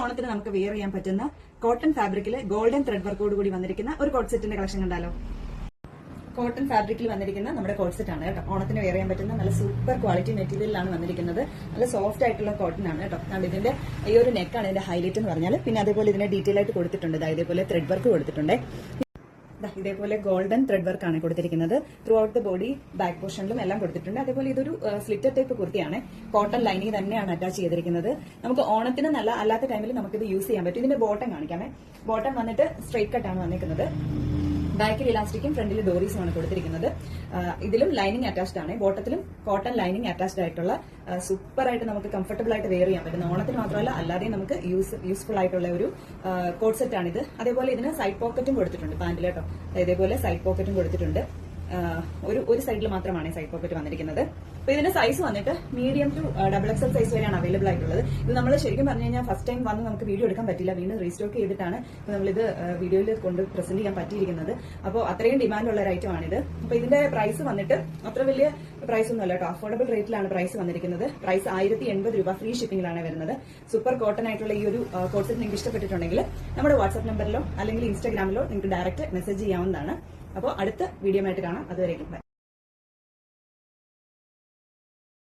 ഓണത്തിന് നമുക്ക് വെയർ ചെയ്യാൻ പറ്റുന്ന കോട്ടൺ ഫാബ്രിക്കിൽ ഗോൾഡൻ ത്രെഡ് വർക്കോട് കൂടി വന്നിരിക്കുന്ന ഒരു കോട്ട് സെറ്റിന്റെ കളക്ഷൻ കണ്ടാലോ. കോട്ടൺ ഫാബ്രിക്കിൽ വന്നിരിക്കുന്ന നമ്മുടെ കോട്ട് സെറ്റ് ആണ് കേട്ടോ. ഓണത്തിന് വെയർ ചെയ്യാൻ പറ്റുന്ന നല്ല സൂപ്പർ ക്വാളിറ്റി മെറ്റീരിയലാണ് വന്നിരിക്കുന്നത്. നല്ല സോഫ്റ്റ് ആയിട്ടുള്ള കോട്ടൺ ആണ് കേട്ടോ. ഇതിന്റെ ഈ ഒരു നെക്കാണ് ഇതിന്റെ ഹൈലൈറ്റ് എന്ന് പറഞ്ഞാൽ. പിന്നെ അതേപോലെ ഇതിനെ ഡീറ്റെയിൽ ആയിട്ട് കൊടുത്തിട്ടുണ്ട്. ഇതേപോലെ ത്രെഡ് വർക്ക് കൊടുത്തിട്ടുണ്ട്. ഇതേപോലെ ഗോൾഡൻ ത്രെഡ് വർക്ക് ആണ് കൊടുത്തിരിക്കുന്നത്. Throughout the body back പോർഷനിലും എല്ലാം കൊടുത്തിട്ടുണ്ട്. അതേപോലെ ഇതൊരു സ്ലിറ്റർ ടൈപ്പ് കുർത്തിയാണ്. കോട്ടൺ ലൈനിങ് തന്നെയാണ് അറ്റാച്ച് ചെയ്തിരിക്കുന്നത്. നമുക്ക് ഓണത്തിന് നല്ല അല്ലാത്ത ടൈമിൽ നമുക്കിത് യൂസ് ചെയ്യാൻ പറ്റും. ഇതിന്റെ ബോട്ടം കാണിക്കാമേ. ബോട്ടം വന്നിട്ട് സ്ട്രൈറ്റ് കട്ടാണ് വന്നിരിക്കുന്നത്. ബാക്കിൽ ഇലാസ്റ്റിക്കും ഫ്രണ്ടിൽ ഡോറീസും ആണ് കൊടുത്തിരിക്കുന്നത്. ഇതിലും ലൈനിങ് അറ്റാച്ച്ഡ് ആണ്. ബോട്ടത്തിലും കോട്ടൺ ലൈനിങ് അറ്റാച്ച്ഡ് ആയിട്ടുള്ള സൂപ്പർ ആയിട്ട് നമുക്ക് കംഫർട്ടബിൾ ആയിട്ട് വെയർ ചെയ്യാൻ പറ്റുന്ന ഓണത്തിന് മാത്രമല്ല അല്ലാതെ നമുക്ക് യൂസ്ഫുൾ ആയിട്ടുള്ള ഒരു കോട്ട് സെറ്റ് ആണിത്. അതേപോലെ ഇതിന് സൈഡ് പോക്കറ്റും കൊടുത്തിട്ടുണ്ട് പാന്റിൽ കേട്ടോ. ഇതേപോലെ സൈഡ് പോക്കറ്റും കൊടുത്തിട്ടുണ്ട്. ഒരു സൈഡിൽ മാത്രമാണ് സൈഡ് പോക്കറ്റ് വന്നിരിക്കുന്നത്. അപ്പൊ ഇതിന്റെ സൈസ് വന്നിട്ട് മീഡിയം ടു XXL സൈസ് വരെയാണ് അവൈലബിൾ ആയിട്ടുള്ളത്. ഇത് നമ്മൾ ശരിക്കും പറഞ്ഞു കഴിഞ്ഞാൽ ഫസ്റ്റ് ടൈം വന്ന് നമുക്ക് വീഡിയോ എടുക്കാൻ പറ്റില്ല. വീണ്ടും റീസ്റ്റോക്ക് ചെയ്തിട്ടാണ് നമ്മളിത് വീഡിയോയിൽ കൊണ്ട് പ്രസന്റ് ചെയ്യാൻ പറ്റിയിരിക്കുന്നത്. അപ്പോൾ അത്രയും ഡിമാൻഡുള്ള ഒരു ഐറ്റം ആണിത്. അപ്പൊ ഇതിന്റെ പ്രൈസ് വന്നിട്ട് അത്ര വലിയ പ്രൈസ് ഒന്നുമല്ല കേട്ടോ. അഫോർഡബിൾ റേറ്റിലാണ് പ്രൈസ് വന്നിരിക്കുന്നത്. പ്രൈസ് 1080 രൂപ ഫ്രീ ഷിപ്പിംഗിലാണ് വരുന്നത്. സൂപ്പർ കോട്ടൺ ആയിട്ടുള്ള ഈ ഒരു കോട്ട് സെറ്റ് നിങ്ങൾക്ക് ഇഷ്ടപ്പെട്ടിട്ടുണ്ടെങ്കിൽ നമ്മുടെ വാട്സ്ആപ്പ് നമ്പറിലോ അല്ലെങ്കിൽ ഇൻസ്റ്റാഗ്രാമിലോ നിങ്ങൾക്ക് ഡയറക്റ്റ് മെസ്സേജ് ചെയ്യാവുന്നതാണ്. അപ്പോൾ അടുത്ത വീഡിയോ ആയിട്ട് കാണാം. അതുവരേക്കും ബൈ.